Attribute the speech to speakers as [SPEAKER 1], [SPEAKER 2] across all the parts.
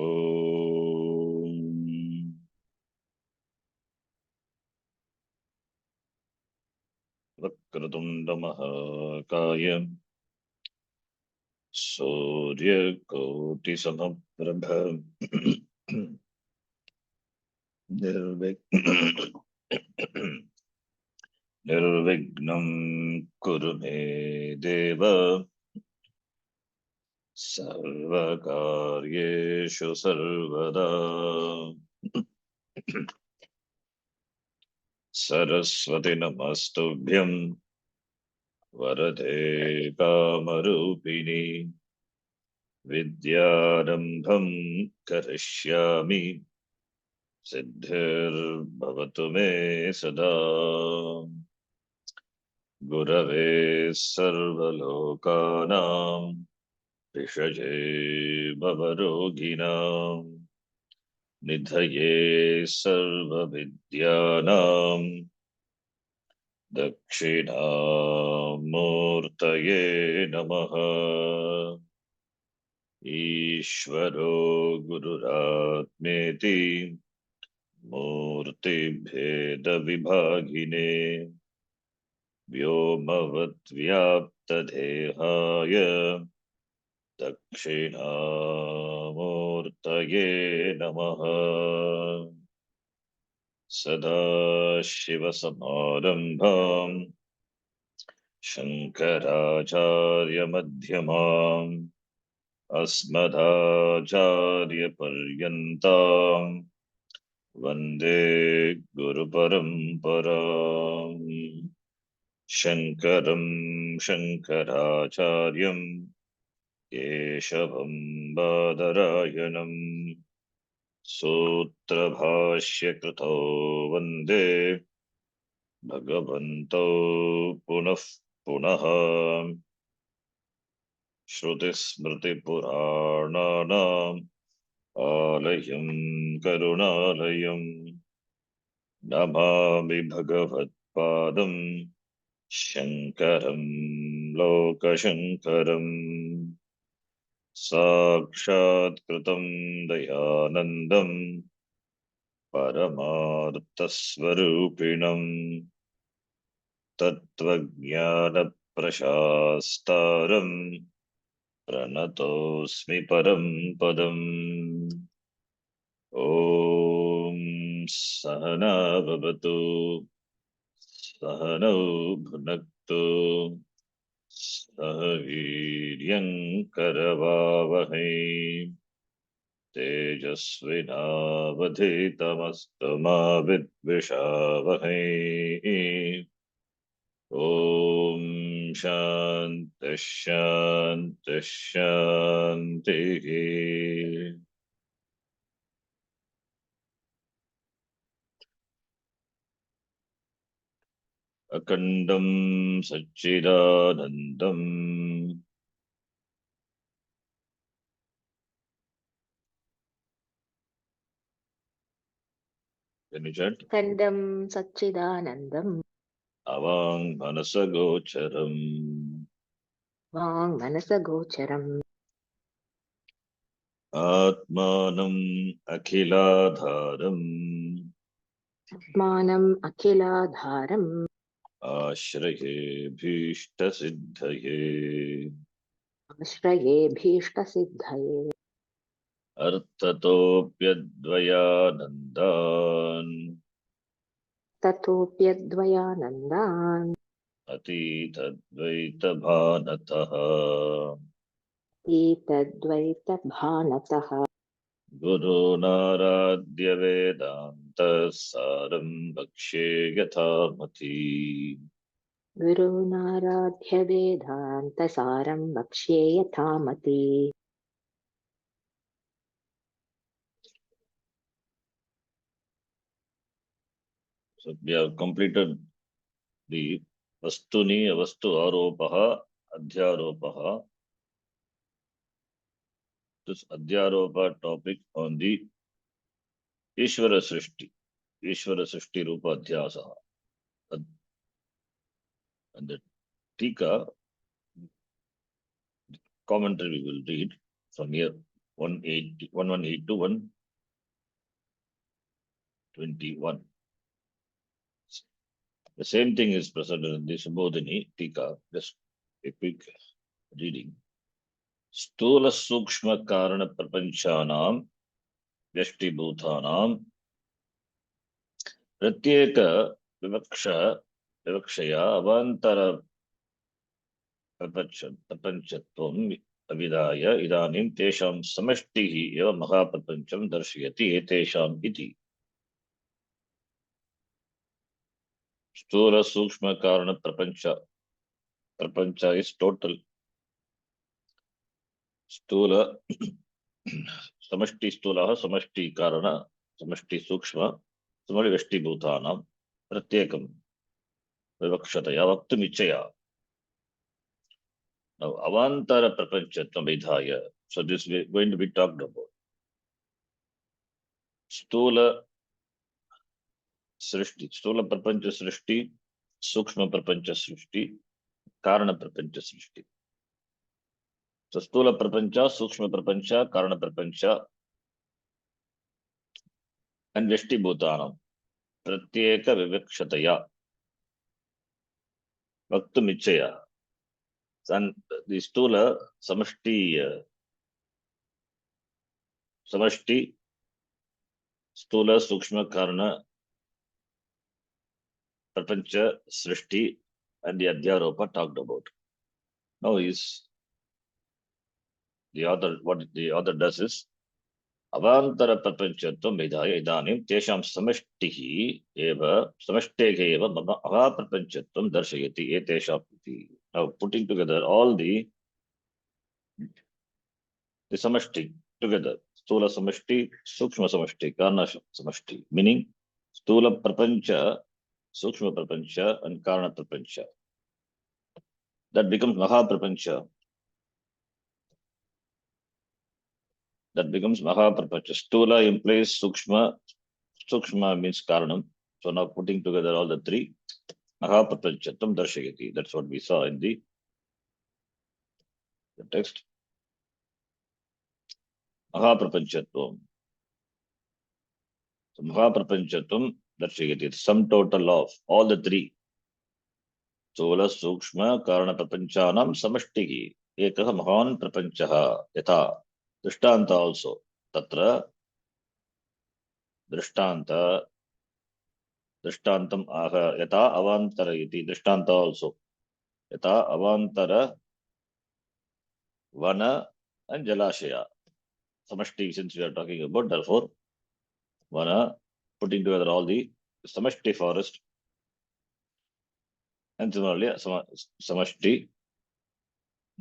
[SPEAKER 1] Om Vakratunda Mahakaya Surya Koti Samaprabha Nirvignam Kuru Me Deva Sarvakaryeshu Sarvada Saraswati Namastubhyam Varade Kamarupini Vidyarambham Karishyami Siddhir Me Sada Gurave Sarvalokanam Vishaje Bhavaroginam Nidhaye Sarvavidyanam Dakshinamurtaye Namaha Ishvaro Gururatmeti Murti Bheda Vibhagine Vyomavat Vyapta Dehaya Dakshinamurtaye Namaha Sada Shiva Samarambham Shankaracharya Madhyamam Asmadacharya Paryantam Vande Guru Paramparam Shankaram Shankaracharyam Keshavam Badarayanam Sutra Bhashya Krito Vande Bhagavanto Punah Punaha Shruti Smriti Purananam Alayam Karunalayam Namami Bhagavatpadam Shankaram Lokashankaram Sakshat Kritam Dayanandam Paramarthasvarupinam Tattvajnana Prashastaram Pranatosmi Param Padam Om Sahana Bhavatu Sahano Bhunaktu Sahaviryam Karavavahai Tejasvinavadhitamastu ma vidvishavahai Om Shanti Shanti Shanti Akandam Satchidanandam Can you chant?
[SPEAKER 2] Kandam Satchidanandam
[SPEAKER 1] Avang Manasagocharam
[SPEAKER 2] Vang Manasagocharam
[SPEAKER 1] Atmanam Akhiladharam
[SPEAKER 2] Atmanam Akhiladharam
[SPEAKER 1] Ashraye Bhishta Siddhaye
[SPEAKER 2] Ashraye Bhishta Siddhaye
[SPEAKER 1] Artatopyadvayanandan
[SPEAKER 2] Tatopyadvayanandan
[SPEAKER 1] Atitadvaita Bhanataha
[SPEAKER 2] Etadvaita Bhanataha
[SPEAKER 1] Guru Naradya Vedanta Saram Bhakshe Yathamati
[SPEAKER 2] Guru Naradhya Vedanta Saram Bhakshe Yathamati.
[SPEAKER 1] So we have completed the Vastuni Avastu Aropaha Adhyaropaha. This Adhyaropa topic on the Ishvara Srishti Rupa Adhyasa. And the Tika commentary we will read from here. 180, 118 to 121. The same thing is present in the Subodhini Tika. Just a quick reading. Stula Sukshma Karana Prapanchanam Vyashtibhutanam Pratyeka Vivakshaya Avantara Prapanchatvam Avidaya Idanim Tesham Samashtihi Eva Mahaprapancham Darshayati Etesham Iti. Sthula Sukshma Karana Prapancha. Prapancha is total. Sthula Samashti Sthula Samashti Karana Samashti Sukshma Samali Veshti Bhutanam Pratyekam Vivakshataya Vaktumichaya. Now Avantara Prapanchatvam Vidhaya. So this is going to be talked about. Sthula Srishti, Sthula Prapancha Srishti, Sukshma Prapancha Srishti, Karana Prapancha Srishti. So Sthula Prapancha, Sukshma Prapancha, Karana Prapancha, and Vyashti Bhutanam. Pratyeka Vivakshataya. Vaktumichaya. And the Sthula Samashti, Samashti, Sthula Sukshma Karana Prapancha Srishti, and the Adhyaropa talked about. Now is the author, what the author does is Avantara Prapanchatvam Vidhaya Idanim Tesham Samashtihi Eva Samashteke Eva Maha Prapanchatvam Darshayati Etesham Iti. Now putting together all the Samashti together. Stula Samashti, Sukshma Samashti, Karna Samashti. Meaning Stula Prapancha, Sukshma Prapancha, and Karna Prapancha. That becomes Maha Prapancha. That becomes Maha Prapancha. Stula implies Sukshma. Sukshma means Karanam. So now putting together all the three, Maha Prapanchatam Darshayati. That's what we saw in the text. Maha Prapanchatvam. So Maha Prapanchatvam Darshayati. The sum total of all the three. Stula Sukshma Karana Prapanchanam Samashtiki. Ekaha Mahan Prapanchaha. Yatha. Drishtanta also. Tatra Drishtanta. Drishtantam aha. Yatha Avantara iti. Drishtanta also. Yatha Avantara Vana and Jalashaya. Samashti, since we are talking about, therefore, Vana, putting together all the Samashti forest, and similarly, Samashti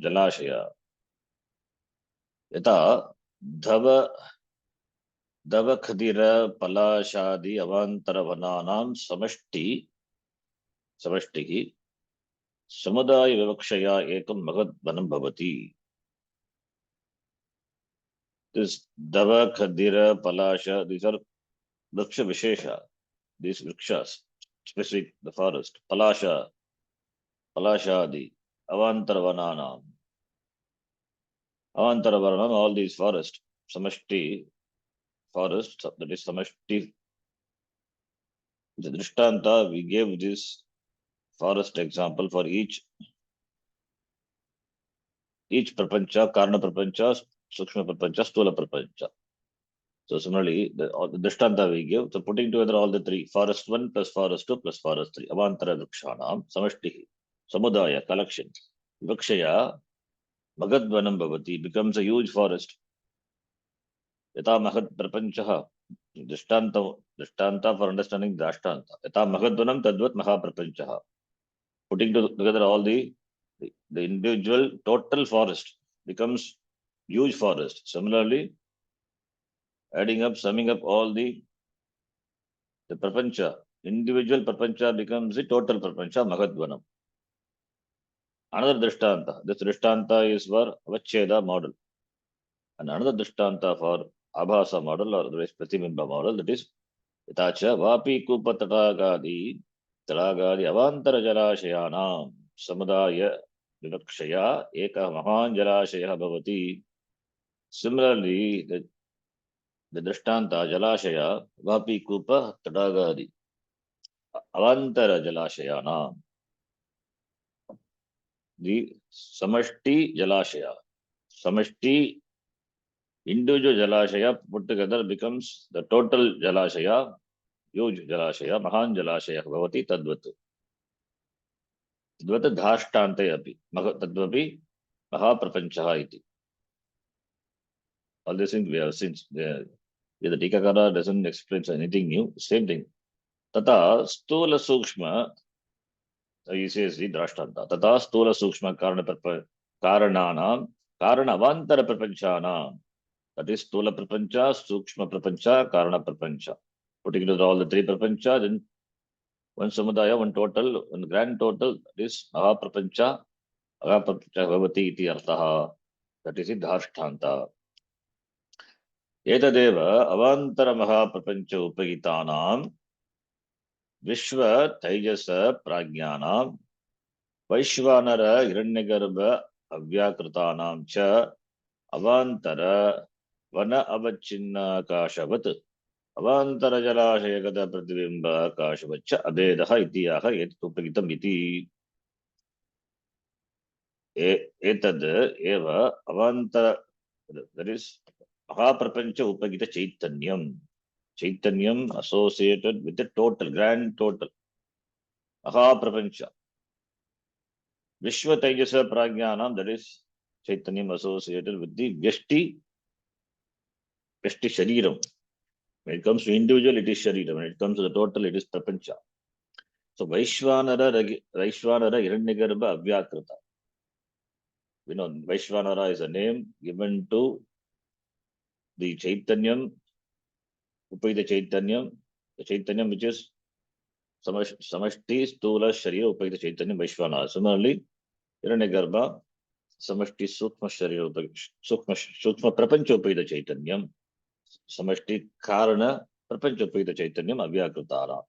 [SPEAKER 1] Jalashaya. Yata Dhava Khadira Palashadi Avantara Vananam Samashtihi Samudaya Vivakshaya Ekam Magad Vanam Bhavati. This Dhava Khadira Palasha, these are Vriksha Vishesha, these Vrikshas, specific the forest, Palashadi, Avantaravananam. Avantaravananam, all these forests, Samashti forest, that is Samashti. The Drishtanta, we gave this forest example for each Prapancha, Karna Prapancha, Sukshma Prapancha, Stula Prapancha. So similarly, the Drishtanta we give, so putting together all the three, forest 1 plus forest 2 plus forest 3, Avantara Vrikshanam, Samashti, Samudaya, collection, Vikshaya, Magadvanam Bhavati, becomes a huge forest. Yata Mahad Prapanchaha, Drishtanta for understanding the Ashtanta. Yata Magadvanam Tadvat Maha Prapanchaha. Putting together all the individual total forest becomes huge forest. Similarly, summing up all the Prapancha, individual Prapancha becomes the total Prapancha, Magadvanam. Another Drishtanta. This Drishtanta is for Avacheda model. And another Drishtanta for Abhasa model or the Pratibimba model, that is Itacha Vapi Kupa Tatagadi Avantara Jalashayana Samudaya Vivakshaya Eka Mahan Jalashaya Bhavati. Similarly, the Drishtanta, Jalashaya, Vapi Kupa, Tadagadi, Avantara Jalashayana, the Samashti Jalashaya. Samashti, individual Jalashaya put together becomes the total Jalashaya, huge Jalashaya, Mahan Jalashaya, Bhavati Tadvat. Tadvat Dhashtante api, Tadvapi Mahaprapanchaha iti. All these things we have seen. The Tikakara doesn't explain anything new, same thing. Tata Stula Sukshma, he says the Drashtanta. Tata Stula Sukshma Karananam, Karanavantara Prapanchana. That is Stula Prapancha, Sukshma Prapancha, Karana Prapancha. Putting together all the three Prapancha, then one Samudaya, one total, one grand total, that is Mahaprapancha, Mahaprapancha Bhavati iti Arthaha. That is the Dharshthanta. एतदेव अवान्तर महाप्रपंच उपगितानां विश्व तैजस प्राज्ञानां वैश्वानर हिरण्यगर्भ अव्याकृतानां च अवान्तर one अवच्छिन्नाकाशवत् अवान्तर जलाशयगत प्रतिबिंब आकाशवच्च अभेदः इति यः एतत् उपगितम् इति एतद् एव अवान्तर that is महाप्रपंच उपगित चैतन्यम Chaitanyam associated with the total, grand total. Mahaprapancha. Vishwa Tejasa Prajnanam, that is Chaitanyam associated with the Vyashti Shariram. When it comes to individual, it is Shariram. When it comes to the total, it is Prapancha. So Vaishwanara Hiranyagarbha Avyakrita. We know Vaishwanara is a name given to the Chaitanyam, Upayita Chaitanyam, the Chaitanyam which is Samashti Stula Sharira Upayita Chaitanyam Vaishwanara. Similarly, Hiranyagarbha Samashti Sukma Sharira Sukma Prapanchopayita Chaitanyam, Samashti Karana Prapanchopayita Chaitanyam Avyakrutara.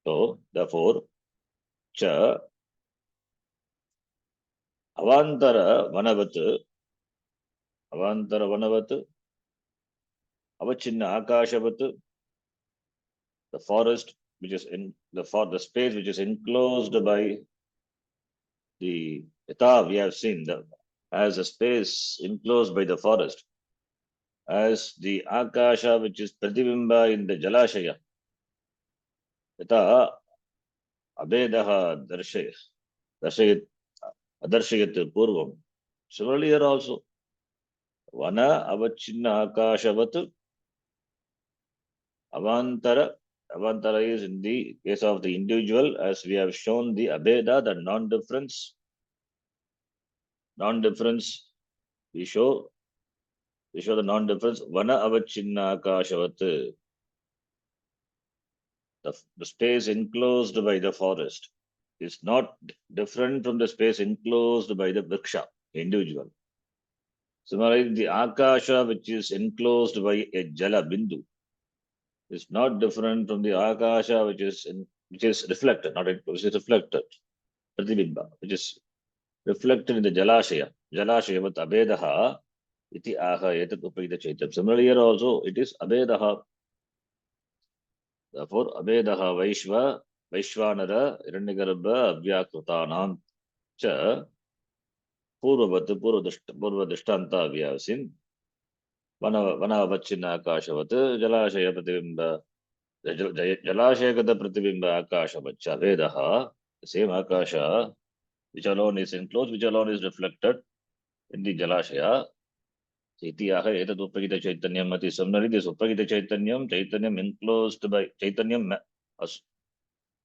[SPEAKER 1] So, therefore, Cha Avantara Vanavat Avachinna Akashavat, the forest which is in the space which is enclosed by the Yatha we have seen as a space enclosed by the forest, as the Akasha which is Pratibimba in the Jalashaya. Yatha Abhedaha Darshayat Adarshayat Purvam. Similarly here also, Vana Avachinna Akashavat Avantara. Avantara is in the case of the individual, as we have shown the Abheda, the non-difference. Non-difference, we show the non-difference. Vana Avachinna Akashavat. The space enclosed by the forest is not different from the space enclosed by the vriksha, individual. Similarly, the Akasha, which is enclosed by a Jala Bindu, is not different from the Akasha, which is reflected, not enclosed, which is reflected, Pratibimba, which is reflected in the Jalashaya. Jalashaya with Abhedaha, iti aha etat upayita chaitam. Similarly, here also it is Abhedaha. Therefore, Abhedaha Vaishwanara Hiranyagarbha Avyakrutanam cha Purva Drishtanta we have seen. Vana Vachina Akashavat, Jalashaya Pratibimba, Jalashayagata Pratibimba Akashavaccha Vedaha, the same Akasha, which alone is enclosed, which alone is reflected in the Jalashaya. Chaityaha etat upagita Chaitanyam ati. Similarly, this upagita Chaitanyam enclosed by Chaitanyam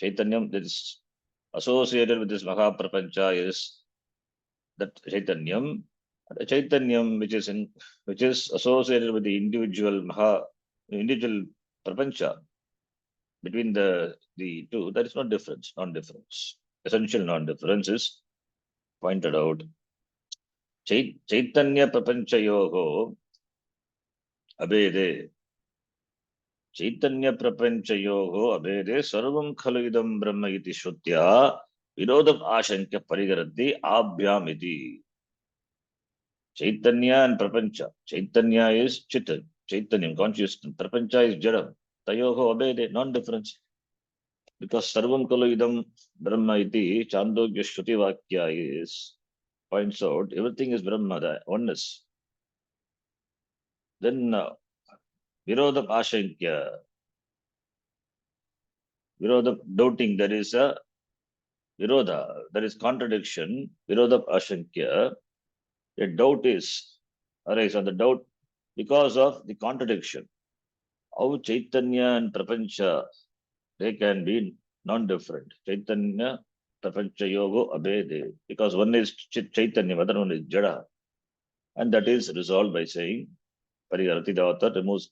[SPEAKER 1] that is associated with this Mahaprapancha is that Chaitanyam. The Chaitanyam which is associated with the individual Prapancha, between the two, there is no difference, non-difference. Essential non-difference is pointed out. Chaitanya Prapanchayoho Abhede. Chaitanya Prapanchayoho Abhede Sarvam Khalidam Brahma iti Shrutya Virodam Ashankya Parigaradhi Abhyam iti. Chaitanya and Prapancha. Chaitanya is Chitta, Chaitanyam, consciousness. Prapancha is Jadam. Tayoho abede, non-difference. Because Sarvam Kalu Idam Brahma iti Chandogya Shruti Vakya is points out everything is Brahma, the oneness. Then Virodha Ashankya, Virodha doubting, there is a Virodha, there is contradiction, Virodha Ashankya, a doubt is arise on the doubt because of the contradiction. How Chaitanya and Prapancha, they can be non-different. Chaitanya, Prapancha Yogo Abede, because one is Chaitanya, other one is Jada. And that is resolved by saying, Pariharati, the author removes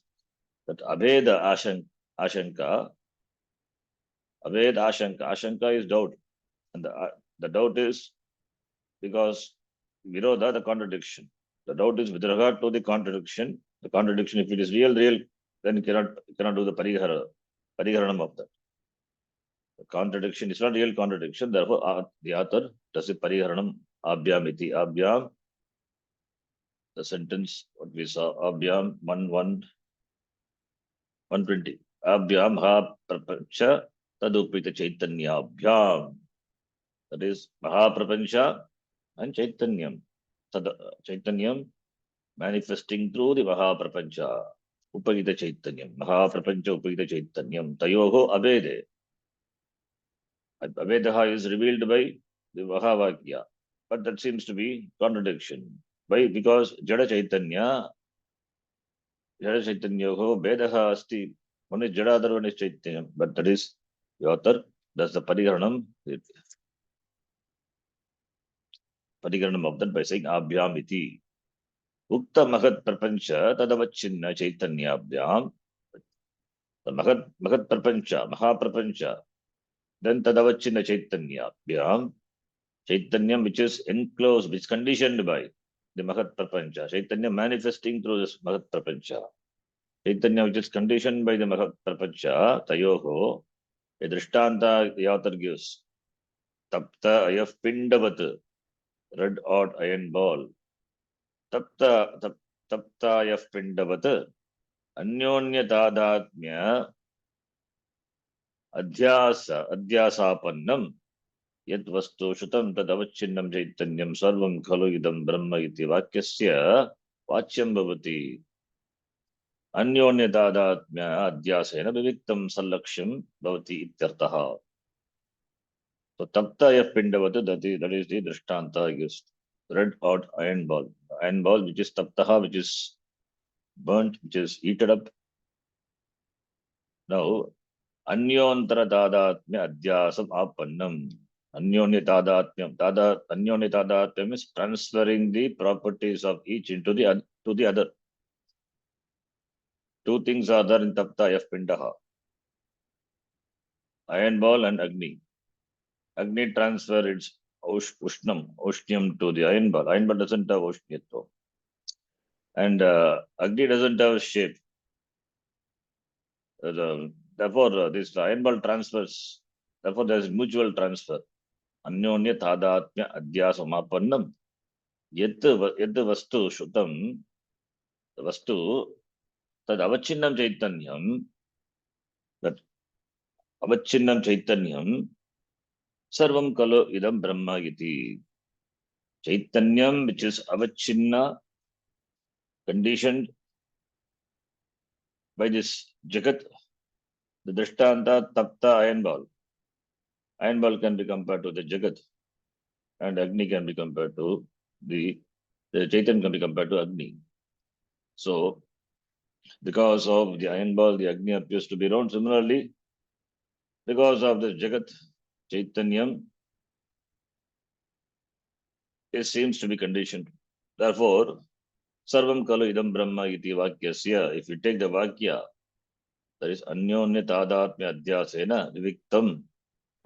[SPEAKER 1] that Abeda Ashanka, Abed Ashanka. Ashanka is doubt. And the doubt is because Virodha, the contradiction. The doubt is with regard to the contradiction. The contradiction, if it is real, then you cannot do the pariharanam of that. The contradiction is not real contradiction. Therefore, the author does a pariharanam abhyam iti. Abhyam, the sentence what we saw, abhyam 120. Abhyam ha prapancha tadupita chaitanyabhyam. That is Mahaprapancha and Chaitanyam. Chaitanyam manifesting through the Mahaprapancha. Upagita Chaitanyam. Mahaprapancha Upagita Chaitanyam. Tayoho Abede. Avedaha is revealed by the Mahavakya. But that seems to be contradiction. Why? Because Jada Chaitanya, Jada Vedaha Asti. One is Jada, other one is Chaitanya. But that is the author. That's the Pariharanam. Pariharanam of that by saying Abhyam iti. Ukta Mahat Prapancha Tadavachinna Chaitanyabhyam. The Mahat Prapancha, Mahaprapancha. Then Tadavachinna Chaitanyabhyam. Chaitanyam which is enclosed, which is conditioned by the Mahat Prapancha. Chaitanya manifesting through this Mahat Prapancha. Chaitanya which is conditioned by the Mahat Prapancha. Tayoho. A Drishtanta the author gives. Tapta Ayaf Pindavat. Red hot iron ball. Taptayaf Pindavat. Anyonya Tadatmya Adhyasapannam Yad Vastu Shutam Tadavachinnam Chaitanyam Sarvam Khalu Idam Brahma iti Vakyasya Vachyam Bhavati Anyonya Tadatmya Adhyasena Viviktam Salaksham Bhavati Ityartaha. So Taptayaf Pindavat, that is the Drishtanta used. Red hot iron ball. Iron ball which is Taptaha, which is burnt, which is heated up. Now, Anyontara Tadatmya Adhyasam Apannam. Anyonya Tadatmya is transferring the properties of each into to the other. Two things are there in Tapta F Pindaha. Iron ball and Agni. Agni transfer its Ushnyam to the iron ball. Iron ball doesn't have Ushnyato. And Agni doesn't have shape. Therefore, this iron ball transfers. Therefore, there is mutual transfer. Anyonya Tadatmya Adhyasam Yet Vastu Shutam, the Vastu, Tad Avachinnam Chaitanyam, that Avachinnam Chaitanyam, Sarvam Kalo Idam Brahma iti. Chaitanyam, which is Avachinna, conditioned by this Jagat, the Drishtanta Tapta iron ball. Iron ball can be compared to the Jagat, and Agni can be compared to the Chaitanya can be compared to Agni. So, because of the iron ball, the Agni appears to be round. Similarly, because of the Jagat, Chaitanyam, it seems to be conditioned. Therefore, Sarvam Kalu Idam Brahma iti Vakyasya, if you take the Vakya, that is Anyonya Tadatmya Adhyasena, Viviktam,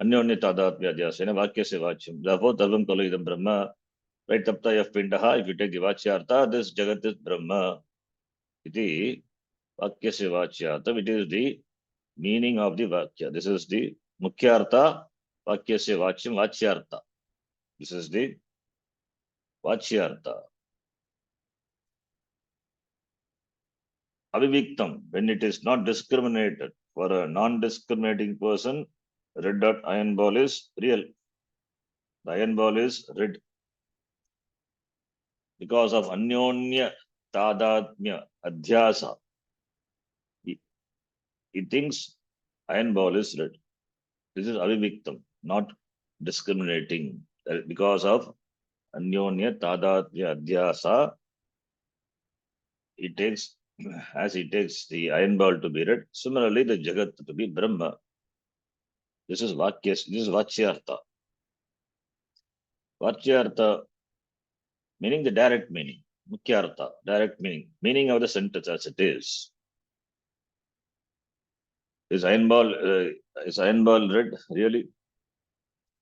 [SPEAKER 1] Anyonya Tadatmya Adhyasena, Vakyasya Vachyam. Therefore, Sarvam Kalu Idam Brahma, right, Tapta Yaf Pindaha, if you take the Vachyartha, this Jagat is Brahma iti Vakyasya Vachyartha, which is the meaning of the Vakya. This is the Mukhyartha, Vakyasya Vachyam, Vachyartha. This is the Vachyartha. Aviviktam, when it is not discriminated. For a non-discriminating person, red dot iron ball is real. The iron ball is red. Because of anyonya tadatmya adhyasa, he, he thinks iron ball is red. This is aviviktam, not discriminating. Because of anyonya tadatmya adhyasa, he takes, as he takes the iron ball to be red, similarly the Jagat to be Brahma. This is Vakyas, this is Vachyartha. Vachyartha meaning the direct meaning. Mukhyartha, direct meaning. Meaning of the sentence as it is. Is iron ball red, really?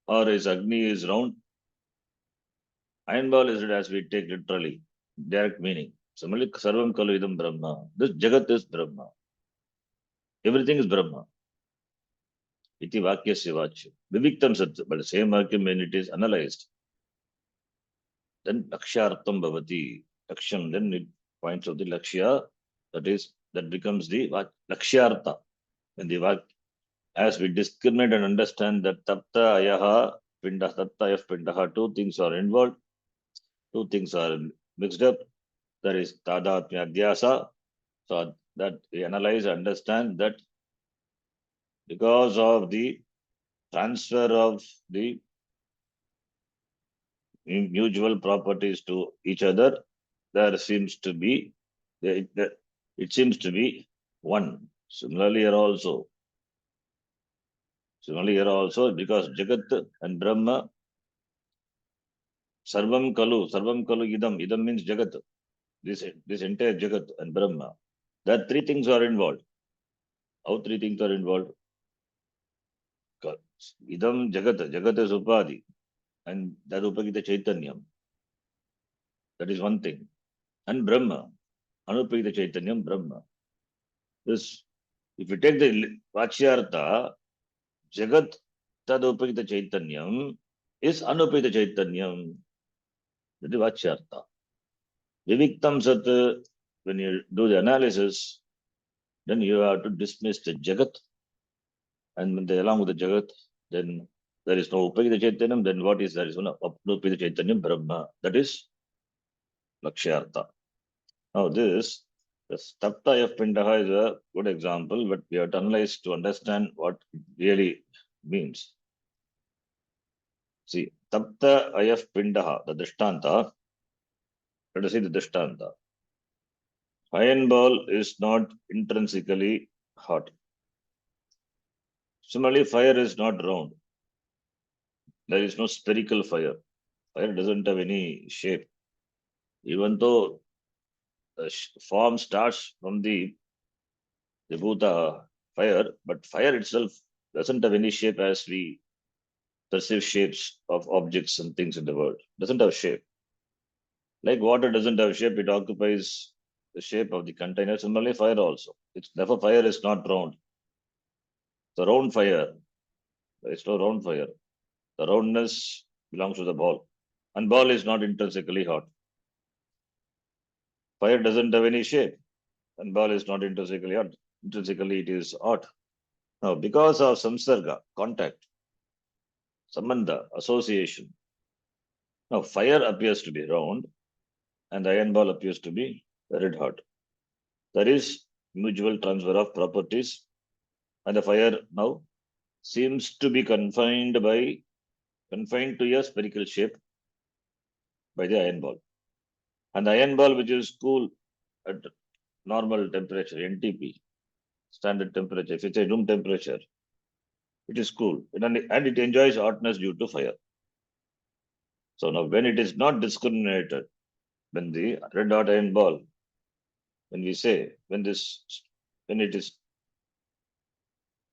[SPEAKER 1] Or is Agni is round? Iron ball is red as we take literally. Direct meaning. Similarly, Sarvam Kalu Idam Brahma. This Jagat is Brahma. Everything is Brahma. Iti Vakyasya Vachya. Viviktam Satya. But the same Vakyam when it is analyzed, then Lakshyartham Bhavati. Laksham, then it points out the Lakshya. That becomes the Lakshyartha. When the Vak, as we discriminate and understand that Tapta Ayaha Pinda, Tapta Ayah Pindaha, two things are involved, two things are mixed up. That is Tadatmya Adhyasa. So that we analyze, understand that because of the transfer of the mutual properties to each other, there seems to be it seems to be one. Similarly here also, because Jagat and Brahma, Sarvam Kalu Idam means Jagat. This entire Jagat and Brahma. That three things are involved. How three things are involved? Idam Jagat is Upadhi, and that Upagita Chaitanyam. That is one thing. And Brahma, Anupagita Chaitanyam, Brahma. This, if you take the Vachyartha, Jagat Tadupagita Chaitanyam is Anupagita Chaitanyam. That is Vachyartha. Viviktam Sat, when you do the analysis, then you have to dismiss the Jagat. And when they along with the Jagat, then there is no Upagita Chaitanyam, then what is there is one Anupagita Chaitanyam, Brahma. That is Lakshyartha. Now this, the Tapta of Pindaha is a good example, but we have to analyze to understand what it really means. See, Tapta Ayaf Pindaha, the Drishtanta, let us see the Drishtanta. Iron ball is not intrinsically hot. Similarly, fire is not round. There is no spherical fire. Fire doesn't have any shape. Even though the form starts from the Bhuta fire, but fire itself doesn't have any shape as we perceive shapes of objects and things in the world. Doesn't have shape. Like water doesn't have shape, it occupies the shape of the container. Similarly, fire also. It's therefore fire is not round. The round fire, there is no round fire. The roundness belongs to the ball. And ball is not intrinsically hot. Fire doesn't have any shape. And ball is not intrinsically hot. Intrinsically it is hot. Now, because of samsarga, contact, sambandha, association. Now, fire appears to be round and the iron ball appears to be red hot. There is mutual transfer of properties, and the fire now seems to be confined to a spherical shape by the iron ball. And the iron ball, which is cool at normal temperature, NTP, standard temperature, if it's a room temperature, it is cool and it enjoys hotness due to fire. So now when it is not discriminated, when the red hot iron ball, when we say, when we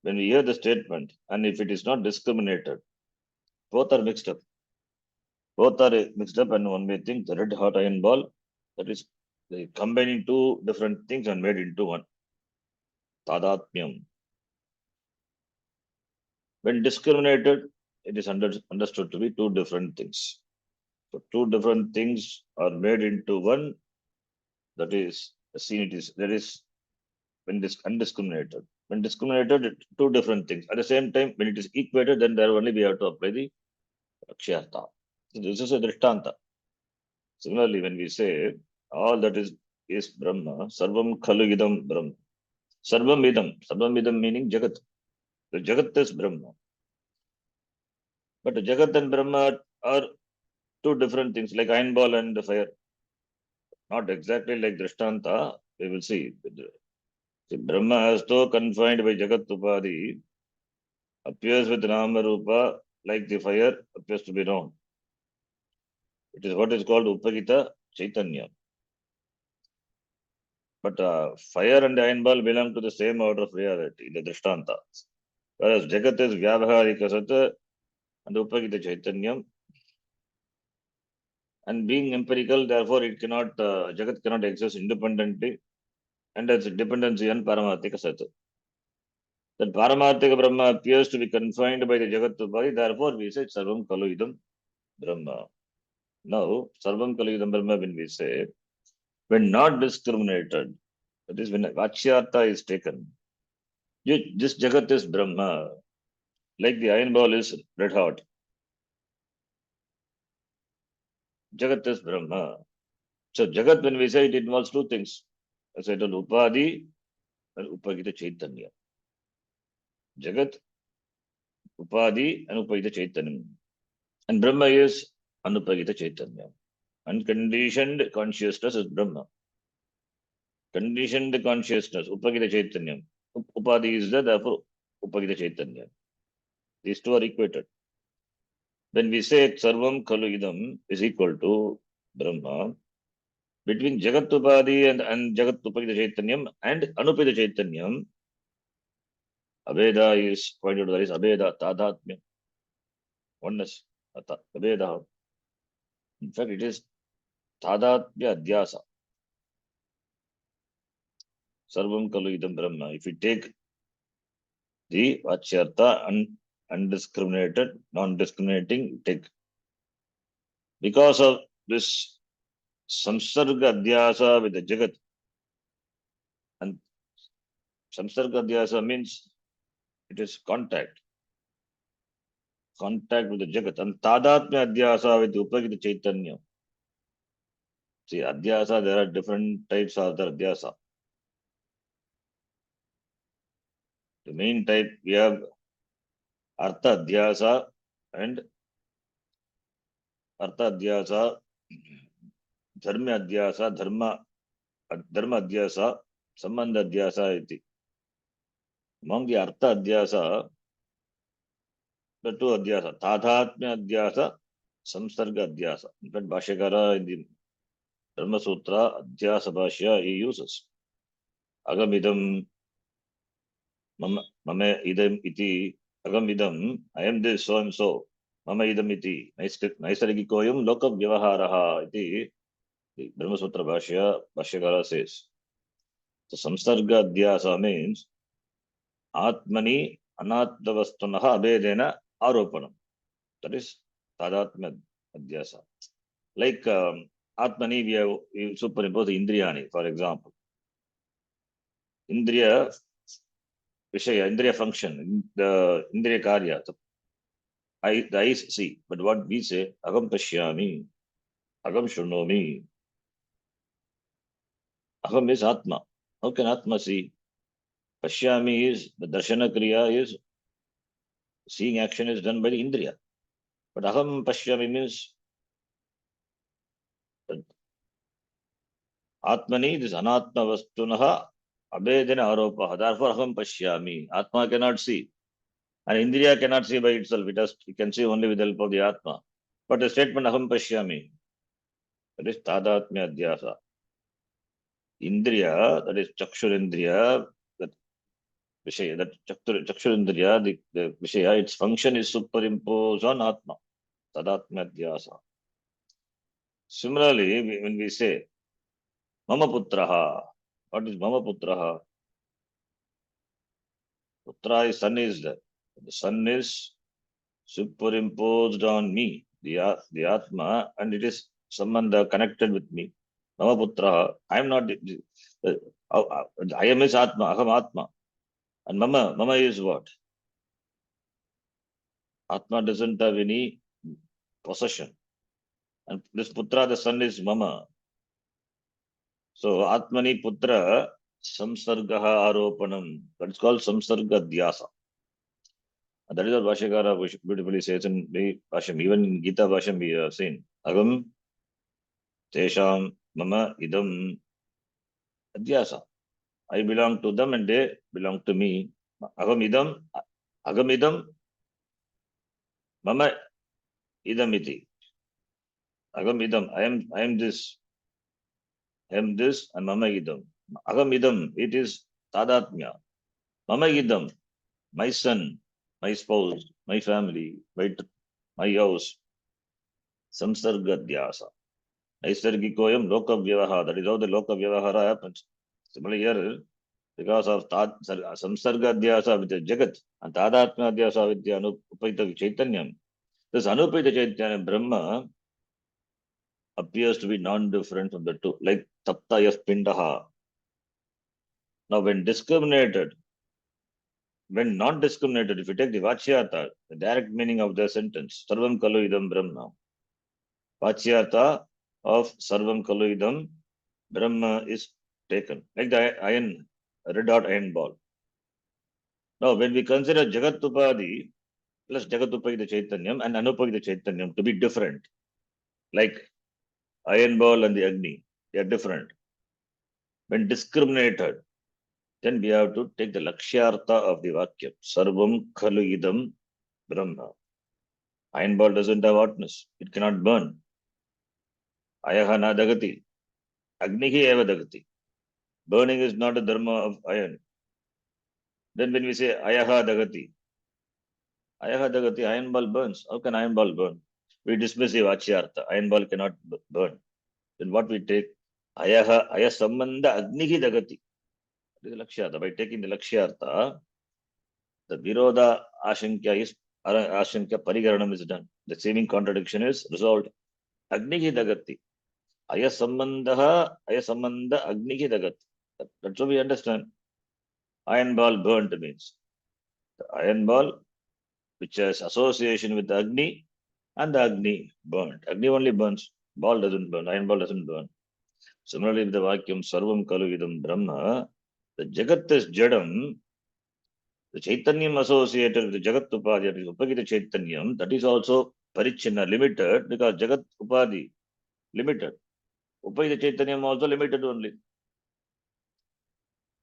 [SPEAKER 1] hear the statement, and if it is not discriminated, both are mixed up. Both are mixed up, and one may think the red hot iron ball, that is combining two different things and made into one. Tadatmyam. When discriminated, it is understood to be two different things. So two different things are made into one. That is seen. There is when this undiscriminated. When discriminated, two different things. At the same time, when it is equated, then there only we have to apply the Akshayartha. So this is a Drishtanta. Similarly, when we say all that is Brahma, Sarvam Khalu Idam Brahma. Sarvam Idam meaning Jagat. The Jagat is Brahma. But Jagat and Brahma are two different things, like iron ball and the fire. Not exactly like Drishtanta. We will see. See, Brahma, as though confined by Jagat Upadhi, appears with Nama Rupa like the fire appears to be known. It is what is called Upagita Chaitanya. But fire and iron ball belong to the same order of reality, the Drishtanta. Whereas Jagat is Vyavaharika Sat and Upagita Chaitanyam. And being empirical, therefore, it cannot, Jagat cannot exist independently, and its dependency on Paramarthika Sat. That Paramarthika Brahma appears to be confined by the Jagat Upadhi, therefore we say Sarvam Kalu Idam Brahma. Now, Sarvam Kalu Idam Brahma, when we say, when not discriminated, that is when Vachyartha is taken, this Jagat is Brahma, like the iron ball is red hot. Jagat is Brahma. So Jagat, when we say it involves two things. As I told, Upadhi and Upagita Chaitanya. Jagat, Upadhi and Upagita Chaitanya. And Brahma is Anupagita Chaitanya. Unconditioned consciousness is Brahma. Conditioned consciousness, Upagita Chaitanya. Upadhi is there, therefore Upagita Chaitanya. These two are equated. When we say Sarvam Khalu Idam is equal to Brahma, between Jagat Upadhi and Jagat Upagita Chaitanyam and Anupagita Chaitanyam, Abeda is pointed to, that is Abeda, Tadhatmya, oneness, Abeda. In fact, it is Tadhatmya Adhyasa. Sarvam Kalu Idam Brahma. If we take the Vachyartha undiscriminated, non-discriminating, take. Because of this Samsarga Adhyasa with the Jagat, and Samsarga Adhyasa means it is contact with the Jagat, and Tadatmya Adhyasa with Upagita Chaitanya. See, Adhyasa, there are different types of the Adhyasa. The main type, we have Artha Adhyasa and Artha Adhyasa, Dharma Adhyasa, Dharma Adhyasa, Sambandha Adhyasa iti. Among the Artha Adhyasa, the two Adhyasa, Tadhatmya Adhyasa, Samsarga Adhyasa. In fact, Bhashyakara in the Dharma Sutra, Adhyasa Bhashya, he uses Agamidam, Mama idam iti, Agamidam, I am this so and so, Mama idam iti, Naisargikoyam Loka Vyavaharaha iti, the Dharma Sutra Bhashyakara says. So Samsarga Adhyasa means Atmani Anatmavastunaha Abedena Aropanam. That is Tadatma Adhyasa. Like Atmani, we superimpose the Indriyani, for example. Indriya Vishaya, Indriya function, the Indriya Karya. The eyes see, but what we say, Agam Pashyami, Agam Shunomi. Agam is Atma. How can Atma see? Pashyami is, the Darshana Kriya is, seeing action is done by the Indriya. But Aham Pashyami means Atmani, this Anatma Vastunaha, Abedena Aropaha. Therefore, Aham Pashyami. Atma cannot see. And Indriya cannot see by itself. It can see only with the help of the Atma. But the statement Aham Pashyami, that is Tadatmya Adhyasa. Indriya, that is Chakshurindriya, that Vishaya, that Chakshurindriya, the Vishaya, its function is superimposed on Atma. Tadatmya Adhyasa. Similarly, when we say Mama Putraha, what is Mama Putraha? Putra is son is there. The son is superimposed on me, the Atma, and it is Sambandha connected with me. Mama Putra, I am not, I am is Atma, Aham Atma. And Mama is what? Atma doesn't have any possession. And this Putra, the son, is Mama. So Atmani Putra Samsargaha Aropanam. That's called Samsarga Dhyasa. And that is what Vashyakara beautifully says in the Vashyam. Even in Gita Vashyam we have seen. Agam Tesham Mama Idam Adhyasa. I belong to them and they belong to me. Agam idam, mama idam iti. Agam idam, I am this, and mama idam. Agam idam, it is tadatmya. Mama idam, my son, my spouse, my family, my house. Samsarga dhyasa. Naisargikoyam loka vyavaha. That is how the loka vyavahara happens. Similarly here, because of samsarga dhyasa with the jagat and tadatmya dhyasa with the upayita chaitanyam. This anupayita chaitanya Brahma appears to be non-different from the two, like taptayas pindaha. Now, when non-discriminated, if you take the vachyartha, the direct meaning of the sentence, sarvam kalu idam brahma, vachyartha of sarvam kalu idam brahma is taken, like the red hot iron ball. Now, when we consider jagat upadhi plus jagat upayita chaitanyam and anupayita chaitanyam to be different, like iron ball and the agni, they are different. When discriminated, then we have to take the lakshyartha of the vakyam. Sarvam khalu idam brahma. Iron ball doesn't have hotness. It cannot burn. Ayaha na dagati. Agnihi eva dagati. Burning is not a dharma of iron. Then when we say ayaha dagati, iron ball burns. How can iron ball burn? We dismiss the vachyartha. Iron ball cannot burn. Then what we take? Ayasambandha agnihi dagati. That is lakshyartha. By taking the lakshyartha, the viroda ashankya parigaranam is done. The seeming contradiction is resolved. Agnihi dagati. Ayasambandha agnihi dagati. That's what we understand. Iron ball burnt means the iron ball which has association with the Agni and the Agni burnt. Agni only burns. Ball doesn't burn. Iron ball doesn't burn. Similarly, with the vacuum Sarvam Kalu Idam Brahma, the Jagat is Jadam. The Chaitanyam associated with the Jagat Upadhi, that is Upagita Chaitanyam, that is also Parichina, limited, because Jagat Upadhi, limited. Upagita Chaitanyam also limited only.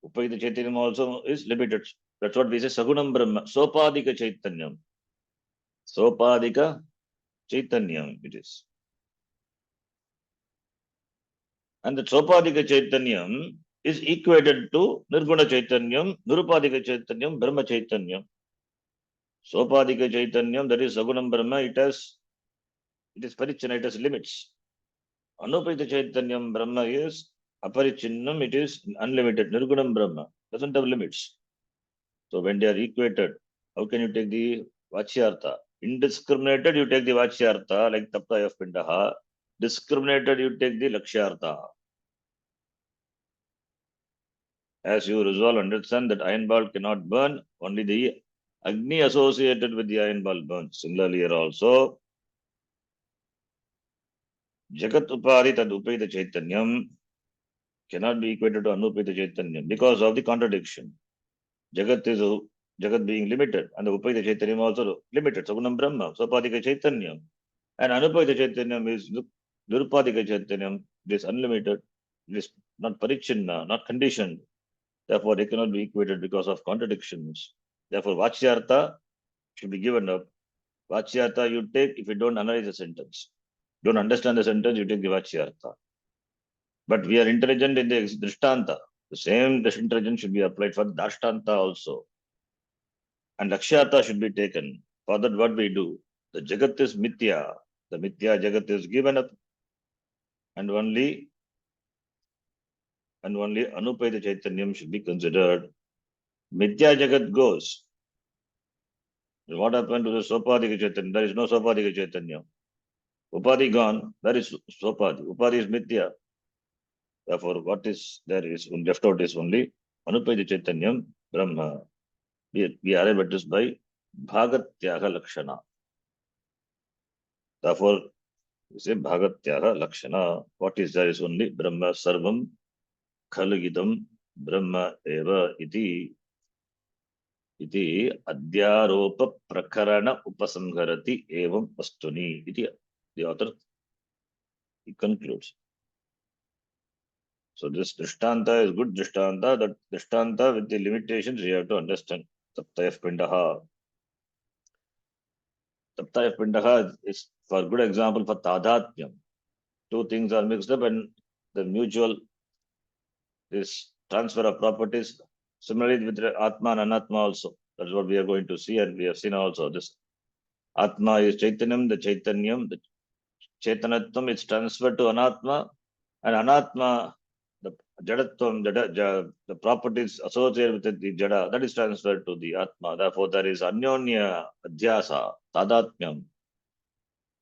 [SPEAKER 1] Upagita Chaitanyam also is limited. That's what we say, Sagunam Brahma, Sopadika Chaitanyam. Sopadika Chaitanyam it is. And the Sopadika Chaitanyam is equated to Nirguna Chaitanyam, Nirupadika Chaitanyam, Brahma Chaitanyam. Sopadika Chaitanyam, that is Sagunam Brahma, it is Parichana, it has limits. Anupayita Chaitanyam Brahma is Aparichinnam, it is unlimited. Nirgunam Brahma doesn't have limits. So when they are equated, how can you take the Vachyartha? Indiscriminated, you take the Vachyartha, like Tapta of Pindaha. Discriminated, you take the Lakshyartha. As you resolve, understand that iron ball cannot burn, only the Agni associated with the iron ball burns. Similarly, here also, Jagat Upadi Tad Upayita Chaitanyam cannot be equated to Anupayita Chaitanyam because of the contradiction. Jagat being limited, and the Upayita Chaitanyam also limited. Sagunam Brahma, Sopadika Chaitanyam. And Anupayita Chaitanyam is Nirupadika Chaitanyam, it is unlimited, it is not parichinna, not conditioned. Therefore, they cannot be equated because of contradictions. Therefore, Vachyartha should be given up. Vachyartha you take if you don't analyze the sentence. Don't understand the sentence, you take the Vachyartha. But we are intelligent in the Drishtanta. The same intelligence should be applied for Dashtanta also. And Lakshyartha should be taken. For that, what we do? The Jagat is Mithya. The Mithya Jagat is given up. And only Anupayita Chaitanyam should be considered. Mithya Jagat goes. What happened to the Sopadika Chaitanya? There is no Sopadika Chaitanya. Upadhi gone, that is Sopadhi. Upadhi is Mithya. Therefore, what is there is left out is only Anupayati Chaitanyam Brahma. We arrive at this by Bhagatyaga Lakshana. Therefore, we say Bhagatyaga Lakshana. What is there is only Brahma Sarvam Khalagidam Brahma Eva iti Adhyaropa Prakarana Upasamharati Evam Vastuni. Iti the author he concludes. So this Drishtanta is good Drishtanta. That Drishtanta with the limitations you have to understand. Saptayaf Pindaha. Saptayaf Pindaha is for good example for Tadhatmyam. Two things are mixed up and the mutual this transfer of properties. Similarly with Atma and Anatma also. That's what we are going to see and we have seen also. This Atma is Chaitanyam, the Chaitanyam, the Chaitanatvam is transferred to Anatma and Anatma, the Jadatvam, the properties associated with the Jada, that is transferred to the Atma. Therefore, there is Anyonya Adhyasa, Tadatmyam,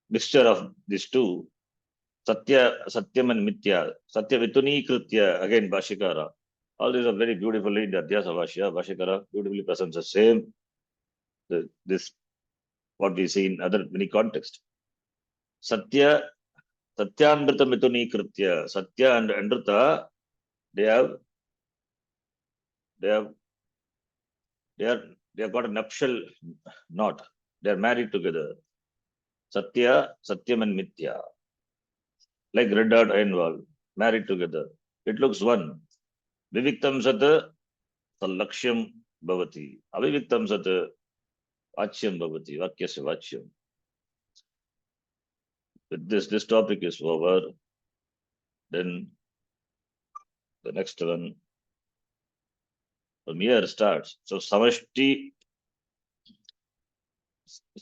[SPEAKER 1] mixture of these two. Satyam and Mithya, Satya Vituni Kritya, again Bhashikara. All these are very beautifully in the Adhyasa Bhashya. Bhashikara beautifully presents the same, this what we see in other many contexts. Satya, Satyanvrita Mithuni Kritya, Satya and Andrita, they have they have got a nuptial knot. They are married together. Satya, Satyam and Mithya. Like red dot iron wall, married together. It looks one. Viviktam Sat Laksham Bhavati. Aviviktam Sat Vachyam Bhavati. Vakyasya Vachyam. With this topic is over. Then the next one from here starts. So Samashti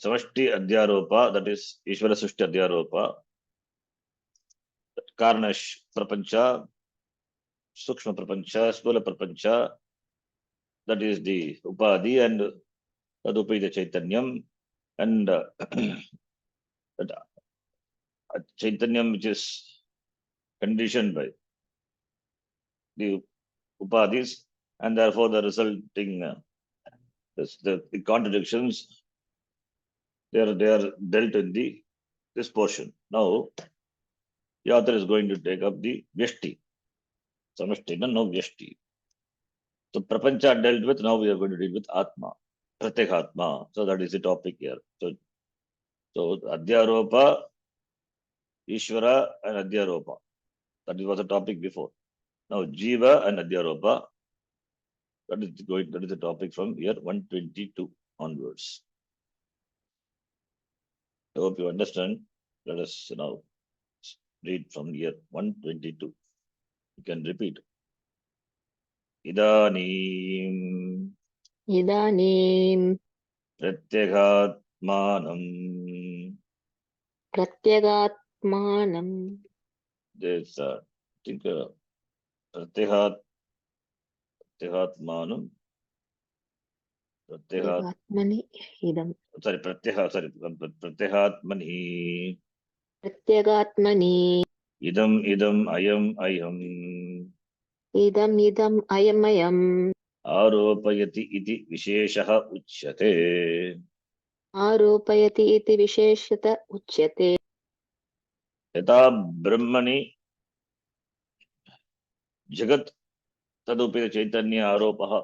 [SPEAKER 1] Adhyaropa, that is Ishvara Sushti Adhyaropa, Karnash Prapancha, Sukshma Prapancha, Stula Prapancha, that is the Upadhi and Tadupita Chaitanyam, and that Chaitanyam which is conditioned by the Upadhis, and therefore the resulting the contradictions they are dealt in this portion. Now the author is going to take up the Vyashti. Samashti, no Vyashti. So Prapancha dealt with, now we are going to deal with Atma, Pratyekatma. So that is the topic here. So Adhyaropa, Ishvara and Adhyaropa. That was the topic before. Now Jiva and Adhyaropa. That is the topic from year 122 onwards. I hope you understand. Let us now read from year 122. You can repeat. Idanim
[SPEAKER 2] Idanim
[SPEAKER 1] Pratyekatmanam.
[SPEAKER 2] Pratyagatmanam
[SPEAKER 1] There's I think Pratyekatmanam.
[SPEAKER 2] Pratyagatmani idam
[SPEAKER 1] Pratyekatmani.
[SPEAKER 2] Pratyagatmani
[SPEAKER 1] Idam ayam
[SPEAKER 2] idam ayam
[SPEAKER 1] Aropayati iti visheshaha uchyate.
[SPEAKER 2] Aropayati iti visheshata uchyate
[SPEAKER 1] Yata brahmani jagat tadupita chaitanya aropaha.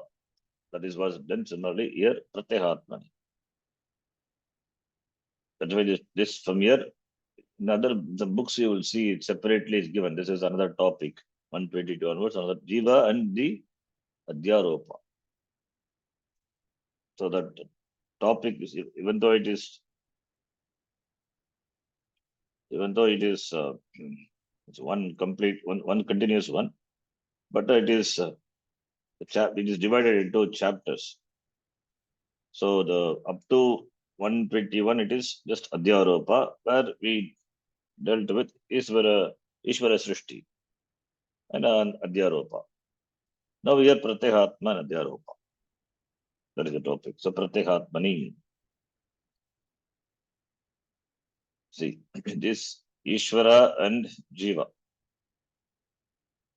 [SPEAKER 1] That is was done similarly here Pratyahatmani. That's why this from here in other the books you will see it separately is given. This is another topic 122 onwards, another Jiva and the Adhyaropa. So that topic is even though it is it's one complete one continuous one, but it is it is divided into chapters. So the up to 121 it is just Adhyaropa, where we dealt with Ishvara Srishti and Adhyaropa. Now we are Pratyahatma and Adhyaropa. That is the topic. So Pratyahatmani. See, this Ishvara and Jiva.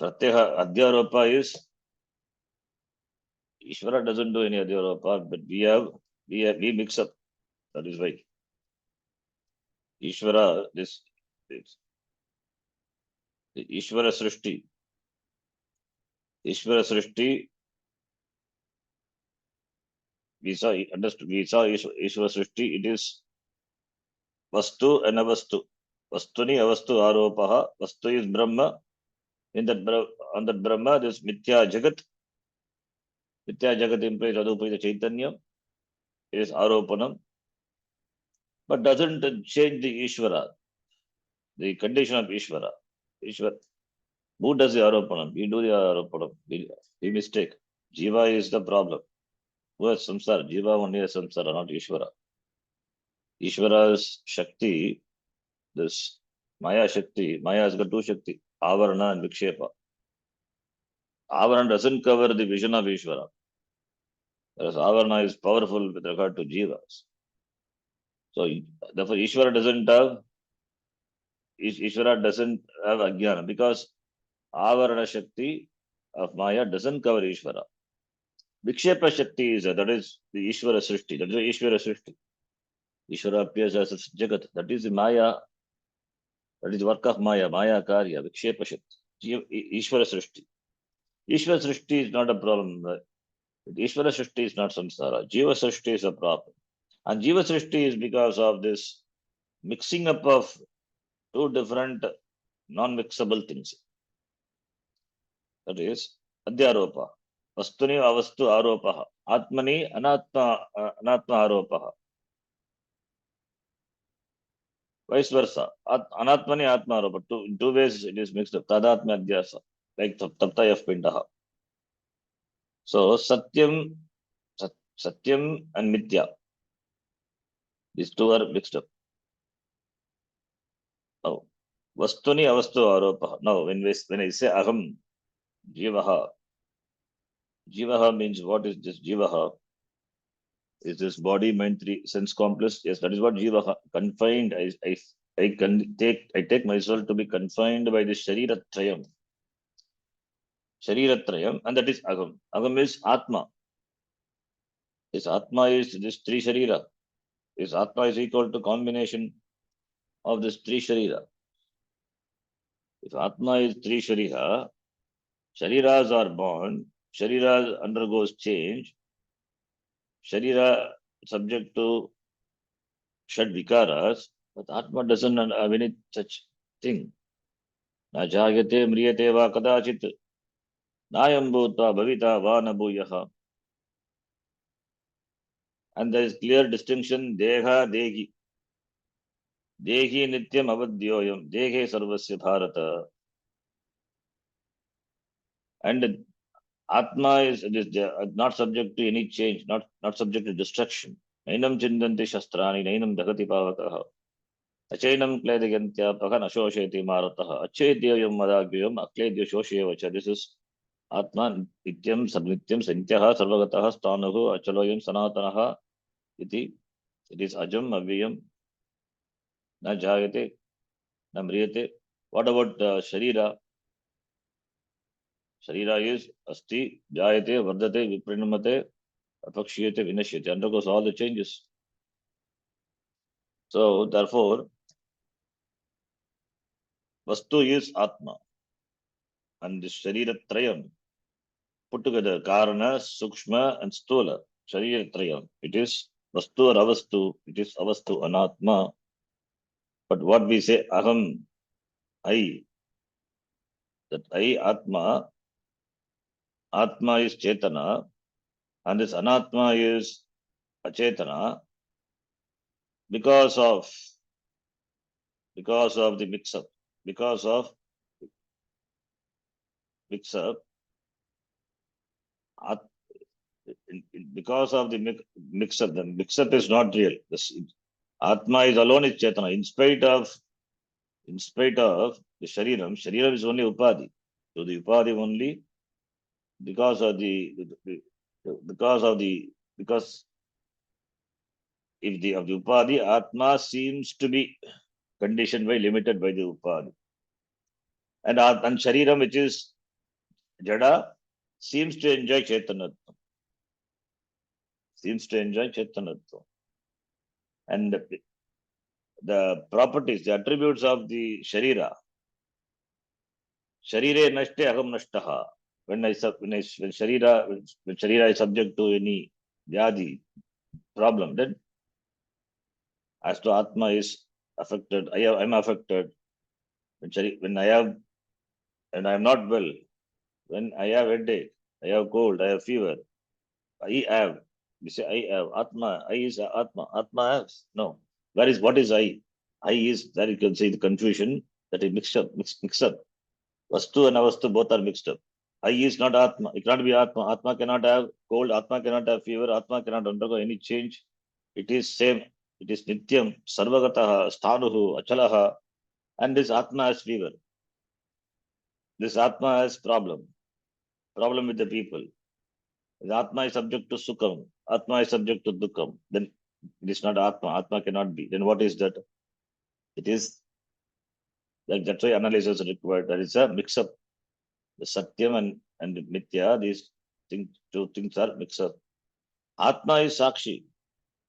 [SPEAKER 1] Pratyaha Adhyaropa is Ishvara doesn't do any Adhyaropa, but we mix up. That is why Ishvara this the Ishvara Srishti. Ishvara Srishti, we saw Ishvara Srishti, it is Vastu and Avastu. Vastuni Avastu Aropaha. Vastu is Brahma. In that on that Brahma, this Mithya Jagat. Mithya Jagat implies Adupita Chaitanya. It is Aropanam. But doesn't change the Ishvara, the condition of Ishvara. Ishvara. Who does the Aropanam? We do the Aropanam. We mistake. Jiva is the problem. Who has samsara? Jiva only has samsara, not Ishvara. Ishvara's Shakti, this Maya Shakti, Maya has got two Shakti, Avarana and Vikshepa. Avarana doesn't cover the vision of Ishvara. Whereas Avarana is powerful with regard to Jivas. So therefore Ishvara doesn't have Ajnana because Avarana Shakti of Maya doesn't cover Ishvara. Vikshepa Shakti is that is the Ishvara Srishti. That is the Ishvara Srishti. Ishvara appears as a Jagat. That is the Maya. That is the work of Maya. Maya Karya. Vikshepa Shakti. Ishvara Srishti. Ishvara Srishti is not a problem. Ishvara Srishti is not samsara. Jiva Srishti is a problem. And Jiva Srishti is because of this mixing up of two different non-mixable things. That is Adhyaropa. Vastuni avastu aropaha. Atmani anatma aropaha. Vice versa. Anatmani atma aropa. In two ways it is mixed up. Tadatma adhyasa. Like taptayaf pindaha. So Satyam and Mithya. These two are mixed up. Now, Vastuni avastu aropaha. Now, when I say aham, jivaha means what is this jivaha? Is this body, mind, three sense complex? Yes, that is what jivaha. Confined. I take myself to be confined by the shariratrayam. Shariratrayam, and that is agam. Agam is atma. This atma is this three sharira. This atma is equal to combination of this three sharira. If atma is three sharira, shariras are born, sharira undergoes change, sharira subject to shad vikaras, but atma doesn't have any such thing. Na jagyate mriyate va kadachit, nayam bhutva bhavita va na bhuyaha. And there is clear distinction, deha dehi. Dehi nityam avadyoyam, dehe sarvasya bharata. And Atma is not subject to any change, not subject to destruction. Nainam chindanti shastrani, nainam dagati pavataha. Achainam kledagantya paha nashosheti marataha. Achedyoyam madagyoyam akledyo shoshevacha. This is Atma nityam sabnityam santyaha sarvagataha sthanuhu achaloyam sanatanaha iti. It is ajam avyayam na jayate na mriyate. What about Sharira? Sharira is asti, jayate, vardate, viprinamate, apakshiyate, vinashyate, undergoes all the changes. So therefore, Vastu is Atma. And this Sharira Trayam put together Karana, Sukshma, and Stula. Sharira Trayam. It is Vastu or Avastu. It is Avastu, Anatma. But what we say, Aham, I, that I, Atma is Chetana, and this Anatma is Achetana because of the mix-up. Because of mix-up, because of the mix-up, the mix-up is not real. Atma is alone is Chetana. In spite of the Shariram is only Upadhi. So the Upadhi only because if of the Upadhi, Atma seems to be conditioned by limited by the Upadhi. And Shariram, which is Jada seems to enjoy Chaitanyatvam. Seems to enjoy Chaitanyatvam. And the properties, the attributes of the Sharira. Sharire nashte aham nashtaha. When Sharira is subject to any vyadi problem, then as to Atma is affected, I am affected. When I am not well, when I have headache, I have cold, I have fever, I have. We say I have. Atma, I is Atma. Atma has. No. What is I? I is, there you can see the confusion that is mixed up. Vastu and Avastu both are mixed up. I is not Atma. It cannot be Atma. Atma cannot have cold. Atma cannot have fever. Atma cannot undergo any change. It is same. It is Nityam, Sarvagataha, Sthanuhu, Achalaha. And this Atma has fever. This Atma has problem with the people. The Atma is subject to Sukham. Atma is subject to Dukkham. Then it is not Atma. Atma cannot be. Then what is that? It is like that's why analysis is required. There is a mix up. The Satyam and Mithya, these two things are mixed up. Atma is Sakshi.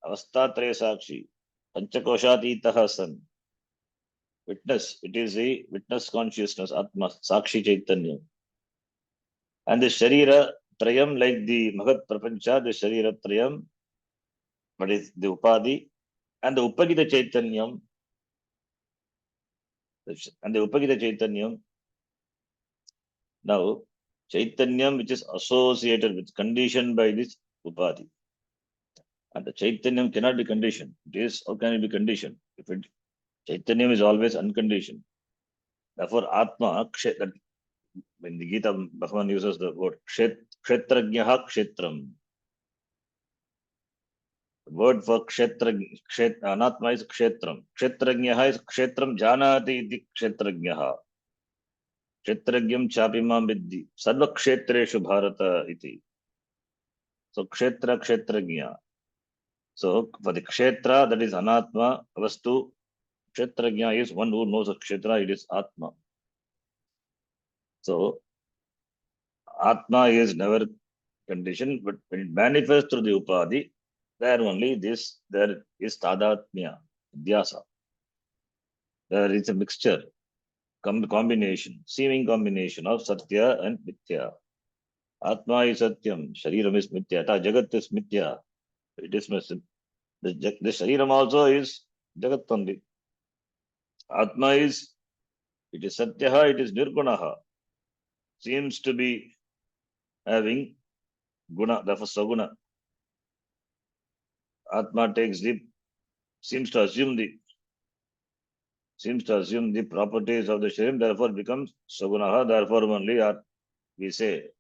[SPEAKER 1] Avastatraya Sakshi. Panchakoshatitaha San. Witness. It is a witness consciousness. Atma. Sakshi Chaitanya. And the Sharira Trayam, like the Mahat Prapancha, the Sharira Trayam, but is the Upadhi, and the Upagita Chaitanyam, now Chaitanyam, which is associated with, conditioned by this Upadhi. And the Chaitanyam cannot be conditioned. It is, how can it be conditioned? Chaitanyam is always unconditioned. Therefore, Atma, that when the Gita, Bhagavan uses the word Kshetrajnaha Kshetram. The word for Anatma is Kshetram. Kshetrajnaha is Kshetram Janati iti Kshetrajnaha. Kshetragyam Chapimam Vidhi. Sarva Kshetreshu Bharata iti. So Kshetrajna. So for the Kshetra, that is Anatma, Avastu, Kshetrajna is one who knows a Kshetra, it is Atma. So Atma is never conditioned, but when it manifests through the Upadhi, there is Tadatmya, Dhyasa. There is a mixture, combination, seeming combination of Satya and Mithya. Atma is Satyam, Shariram is Mithya, Jagat is Mithya. It is the Shariram also is Jagat only. Atma is, it is Satyaha, it is Nirgunaha. Seems to be having Guna, therefore Saguna. Atma seems to assume the properties of the Shariram, therefore becomes Sagunaha, therefore only we say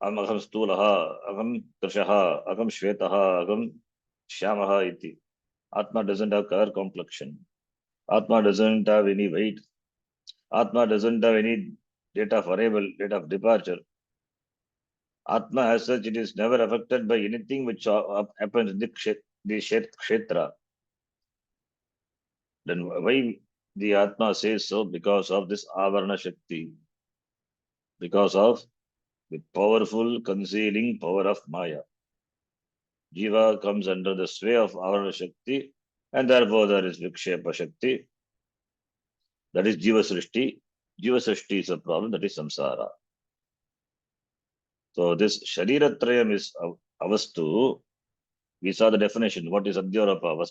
[SPEAKER 1] Aham Stulaha, Aham Krishaha, Aham Shvetaha, Aham Shyamaha iti. Atma doesn't have color complexion. Atma doesn't have any weight. Atma doesn't have any date of arrival, date of departure. Atma as such, it is never affected by anything which happens in the Kshetra. Then why the Atma says so? Because of this Avarana Shakti. Because of the powerful concealing power of Maya. Jiva comes under the sway of Avarana Shakti, and therefore there is Vikshepa Shakti. That is Jiva Srishti. Jiva Srishti is a problem, that is Samsara. So this Shariratrayam is Avastu. We saw the definition. What is Adhyaropa?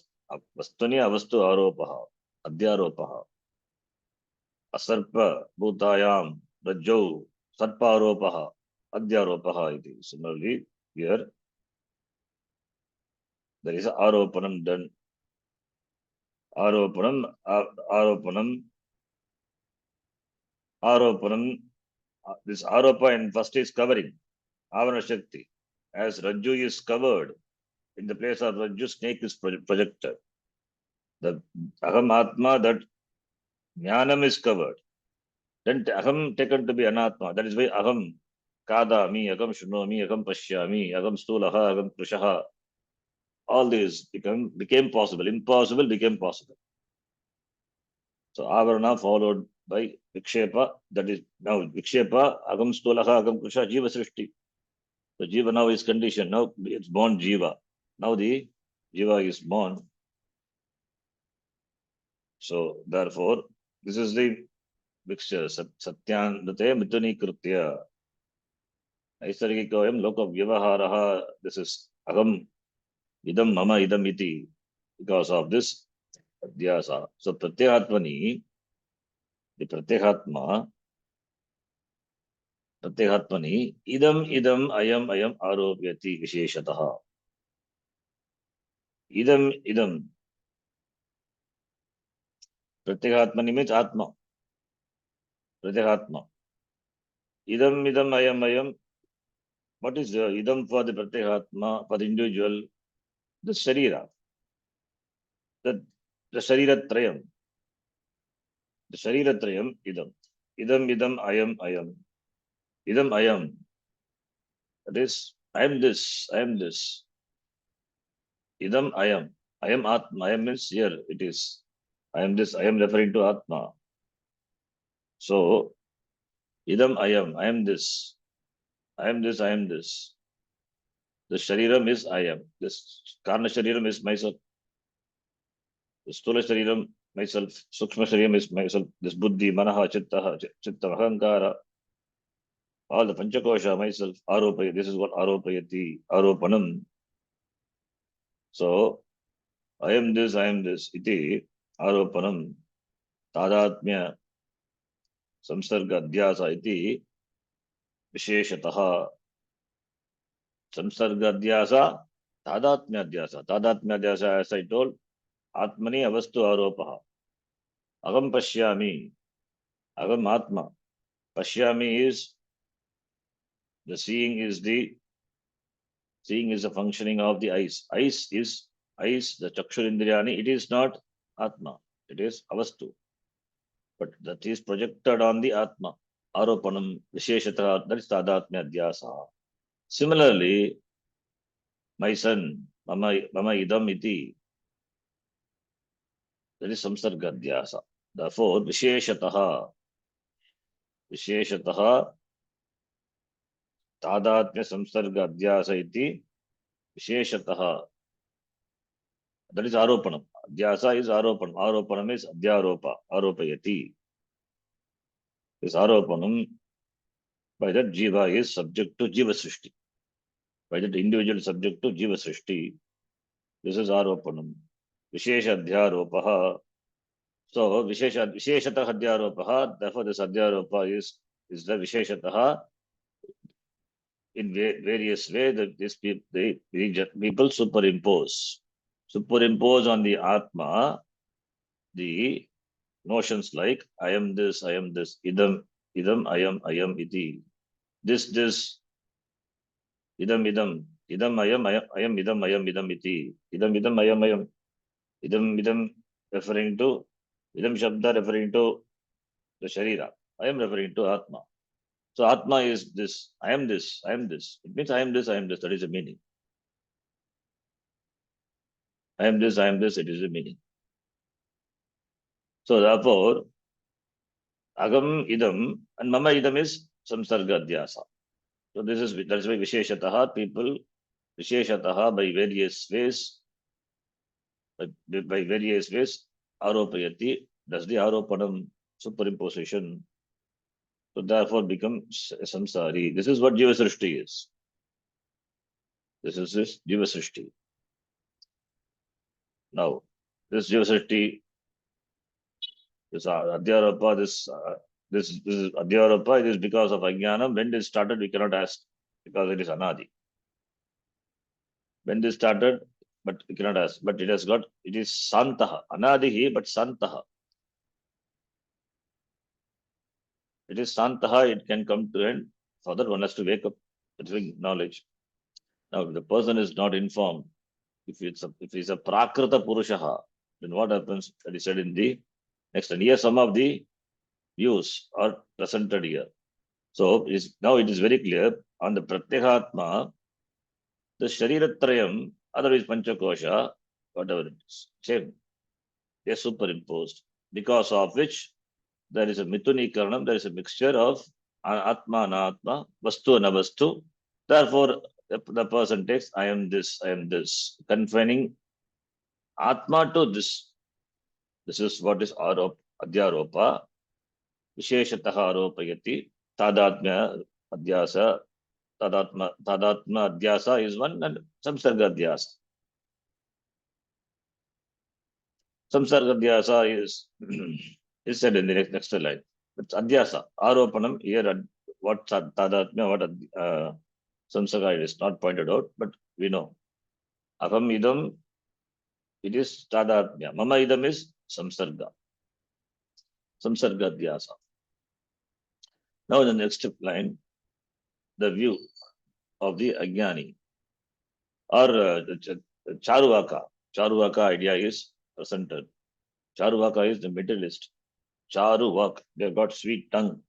[SPEAKER 1] Vastuni Avastu Aropaha. Adhyaropaha. Asarpa Bhutayam Rajau Sarparopaha. Adhyaropaha. Similarly, here there is Aropanam done. Aropanam. This Aropa in first is covering. Avana Shakti. As Rajju is covered, in the place of Rajju, snake is projected. The Aham Atma, that Jnanam is covered. Then Aham taken to be Anatma. That is why Aham Kadami, Aham Shunomi, Aham Pashyami, Aham Stulaha, Aham Krishaha. All these became possible. Impossible became possible. So Avarana followed by Vikshepa. That is now Vikshepa, Agam Stulaha, Agam Kusha, Jiva Srishti. So Jiva now is conditioned. Now it's born Jiva. Now the Jiva is born. So therefore, this is the mixture. Satyandate Mithuni Krutya. Naisargikoyam Loka Vyavaharaha. This is Agam Idam Mama Idam Iti. Because of this Adhyasa. So Pratyahatmani, the Pratyahatmani, idam ayam aropyati visheshataha. Idam. Pratyahatmani means Atma. Pratyahatma. Idam ayam. What is the idam for the Pratyahatma, for the individual? The Sharira. The Shariratrayam. The Shariratrayam, idam. Idam ayam. Idam ayam. That is, I am this. Idam ayam. I am Atma. I am means here it is. I am this. I am referring to Atma. So, idam ayam. I am this. I am this. The Shariram is I am. This Karna Shariram is myself. The Stula Shariram, myself. Sukshma Shariram is myself. This Buddhi, Manaha, Chittam, Ahankara. All the Panchakosha, myself. Aropaya. This is what Aropayati. Aropanam. So, I am this. Iti. Aropanam. Tadatmya. Samsarga Adhyasa iti. Visheshataha. Samsarga Adhyasa. Tadatmya Adhyasa. Tadatmya Adhyasa, as I told. Atmani avastu aropaha. Agam pashyami. Agam atma. Pashyami is the seeing is the functioning of the eyes. Eyes, the chakshurindriyani. It is not atma. It is avastu. But that is projected on the atma. Aropanam visheshata. That is tadatmya adhyasa. Similarly, my son, mama idam iti. That is samsarga adhyasa. Therefore, visheshataha. तादात्म्य संसर्ग अध्यास इति विशेषतः. That is aropanam. Adhyasa is aropanam. Aropanam is adhyaropa. Aropayati. This aropanam, by that jiva is subject to jiva srishti. By that individual subject to jiva srishti. This is aropanam. Vishesha adhyaropaha. So visheshatah adhyaropaha. Therefore, this adhyaropa is the visheshatah. In various ways, that these people superimpose on the Atma the notions like I am this, idam, I am iti. This, idam, I am, idam iti. Idam, I am. Idam, referring to, idam shabda referring to the Sharira. I am referring to Atma. So Atma is this. I am this. It means I am this. That is the meaning. I am this. It is the meaning. So therefore, Agam idam and Mama idam is samsarga adhyasa. So that's why Visheshataha people, Visheshataha by various ways, Aropayati, that's the Aropanam superimposition. So therefore becomes samsari. This is what Jiva Srishti is. This is Jiva Srishti. Now, this Jiva Srishti, this Adhyaropa, this is Adhyaropa, it is because of Ajnanam. When this started, we cannot ask, because it is Anadi. When this started, but we cannot ask. But it is Santaha. Anadihi, but Santaha. It is Santaha, it can come to end. For that, one has to wake up, with knowledge. Now, if the person is not informed, if he's a Prakrita Purushaha, then what happens? That is said in the next. And here, some of the views are presented here. So, now it is very clear on the Pratyahatma, the Shariratrayam, otherwise Panchakosha, whatever it is, same. They are superimposed, because of which there is a Mithunikkaranam, there is a mixture of Atma, Anatma, Vastu, Anavastu. Therefore, the person takes, I am this, confining Atma to this. This is what is Adhyaropa. Visheshatah Aropayati. Tadatmya Adhyasa. Tadatma Adhyasa is one, and Samsarga Adhyasa. Samsarga Adhyasa is said in the next line. It's Adhyasa. Aropanam, here what Tadatmya, what Samsarga is not pointed out, but we know. Aham idam, it is Tadatmya. Mama idam is Samsarga. Samsarga Adhyasa. Now the next line, the view of the Ajnani or Charuvaka. Charuvaka idea is presented. Charuvaka is the materialist. Charuvak, they've got sweet tongue.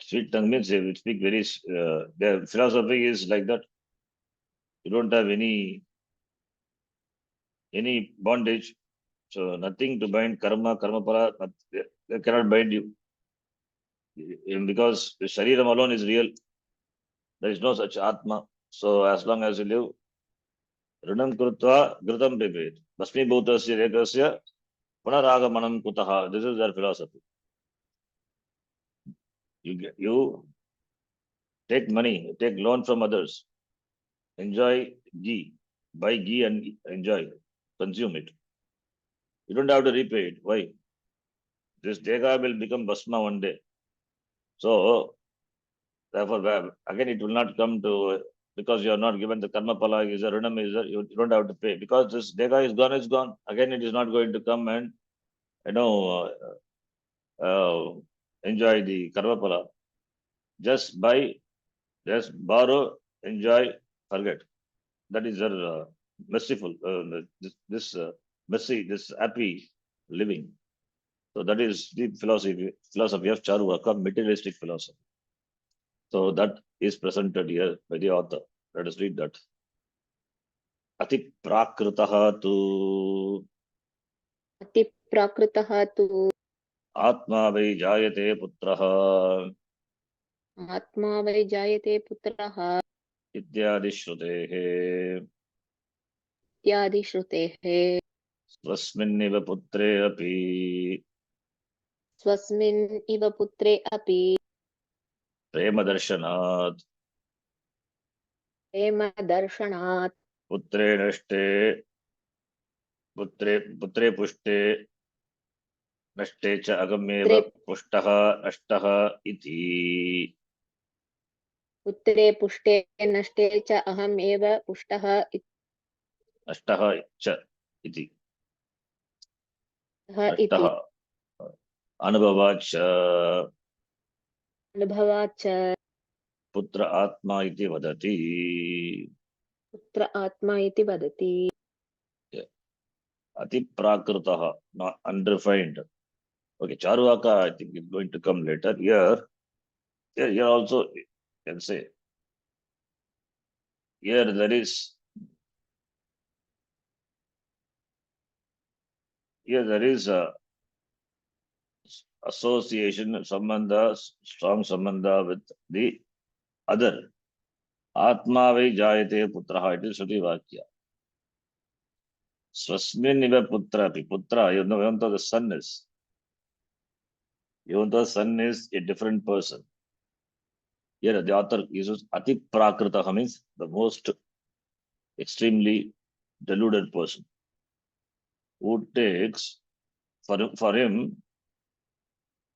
[SPEAKER 1] Sweet tongue means they will speak very, their philosophy is like that. You don't have any bondage. So nothing to bind karma pala, they cannot bind you. Because the Shariram alone is real. There is no such Atma. So as long as you live, Runam Krutva Grutam Pipet. Basmi Bhutasya Rekasya Punaragamanam Kutaha. This is their philosophy. You take money, take loan from others, enjoy ghee, buy ghee and enjoy, consume it. You don't have to repay it. Why? This dega will become basma one day. So, therefore, again, it will not come to, because you are not given the karma pala, is a runam, you don't have to pay. Because this dega is gone, it's gone. Again, it is not going to come and, enjoy the karma pala. Just buy, just borrow, enjoy, forget. That is their merciful, this happy living. So that is the philosophy of Charuvaka, materialistic philosophy. So that is presented here by the author. Let us read that. Ati prakritaha tu
[SPEAKER 2] Ati prakritaha tu
[SPEAKER 1] Atma vai jayate putraha
[SPEAKER 2] Atma vai jayate putraha
[SPEAKER 1] ityadi shrutehe
[SPEAKER 2] ityadi shrutehe
[SPEAKER 1] swasminniva putre api
[SPEAKER 2] swasmin iva putre api
[SPEAKER 1] prema darshanat
[SPEAKER 2] prema darshanat
[SPEAKER 1] putre nashte putre pushte नष्टे च अगम्येव
[SPEAKER 2] पुत्रे
[SPEAKER 1] पुष्टः नष्टः इति
[SPEAKER 2] पुत्रे पुष्टे नष्टे च अहम् एव पुष्टः
[SPEAKER 1] नष्टः च इति
[SPEAKER 2] इति
[SPEAKER 1] नष्टः अनुभवात् च
[SPEAKER 2] अनुभवात् च
[SPEAKER 1] पुत्र आत्मा इति वदति
[SPEAKER 2] पुत्र आत्मा इति वदति
[SPEAKER 1] अति प्राकृतः not unrefined. Okay, Charvaka I think is going to come later. Here also you can say here there is a association, sambandha, strong sambandha with the other. Atma vai jayate putraha. It is Shruti Vakya. Swasmin iva putra api. Putra, even though the son is. Even though the son is a different person. Here the author uses Ati Prakritaha means the most extremely deluded person. Who takes for him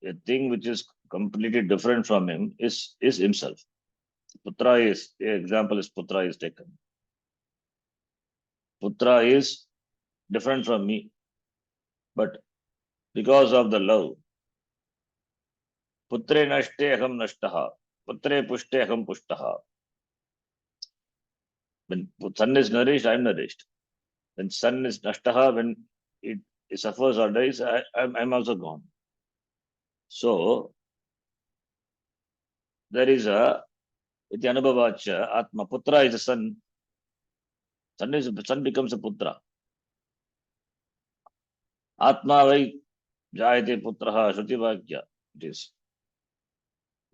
[SPEAKER 1] a thing which is completely different from him is himself. Putra is, the example is Putra is taken. Putra is different from me, but because of the love, Putre nashte aham nashtaha, Putre pushte aham pushtaha. When son is nourished, I am nourished. When son is nashtaha, when it suffers or dies, I'm also gone. So there is a Ityanubhavacha, Atma, Putra is a son. Son becomes a Putra. Atma vai जायते पुत्रः श्रुतिवाक्य it is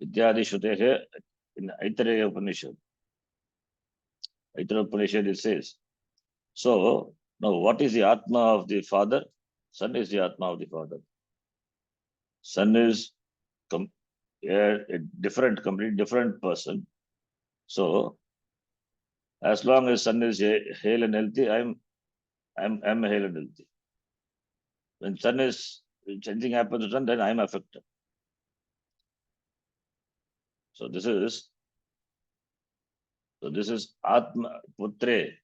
[SPEAKER 1] इत्यादि श्रुतेः in Aitareya Upanishad. Aitareya Upanishad it says. So now what is the Atma of the father? Son is the Atma of the father. Son is a different, completely different person. So as long as son is hale and healthy, I'm hale and healthy. When son is something happens to son, then I'm affected. So this is Atma Putre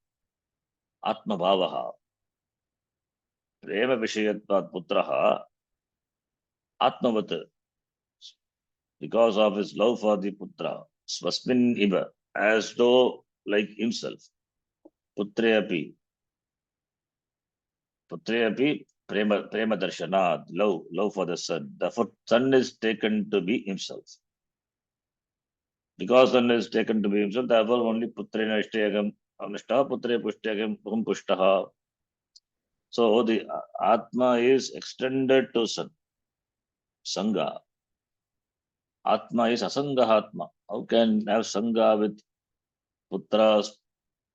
[SPEAKER 1] Atma Bhavaha. Prema Vishayatvat Putraha Atmavat. Because of his love for the Putra. Swasmin Iva. As though like himself. Putre api. Prema Darshanad. Love for the son. The son is taken to be himself. Because son is taken to be himself, therefore only Putrena Ishtayagam Amishtaha Putre Pushtayagam Pum Pushtaha. So the Atma is extended to son. Sangha. Atma is Asanga Atma. How can have Sangha with Putra,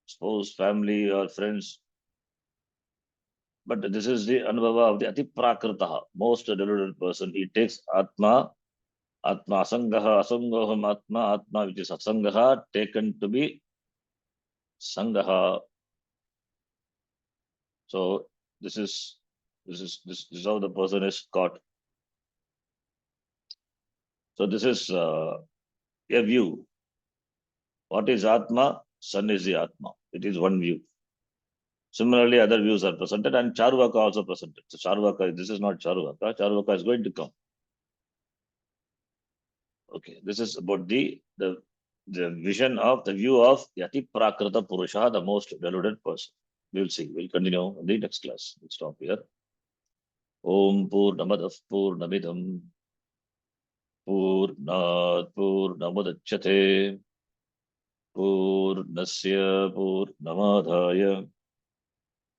[SPEAKER 1] spouse, family, or friends? But this is the Anubhava of the Ati Prakritaha, most deluded person. He takes Atma, Asangaha, Asangoham Atma, which is Asangaha, taken to be Sangaha. So this is how the person is caught. So this is a view. What is Atma? Son is the Atma. It is one view. Similarly, other views are presented and Charvaka also presented. So Charvaka, this is not Charvaka. Charvaka is going to come. Okay, this is about the vision of the view of Yati Prakrita Purusha, the most deluded person. We will see. We'll continue in the next class. We'll stop here. Om Purnamadav Purnamidam Purnat Purnamudachyate Purnasya Purnamadhaya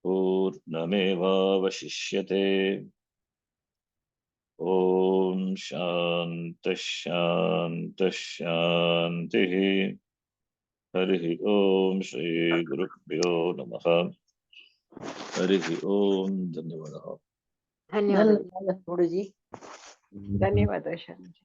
[SPEAKER 1] Purnameva Vashishyate. Om Shanti Shanti Shanti. Harihi Om Shri Gurubhyo Namaha. Harihi Om Dhanyavadaha.
[SPEAKER 2] धन्यवाद
[SPEAKER 3] धन्यवाद गुरुजी.
[SPEAKER 4] धन्यवाद शांति।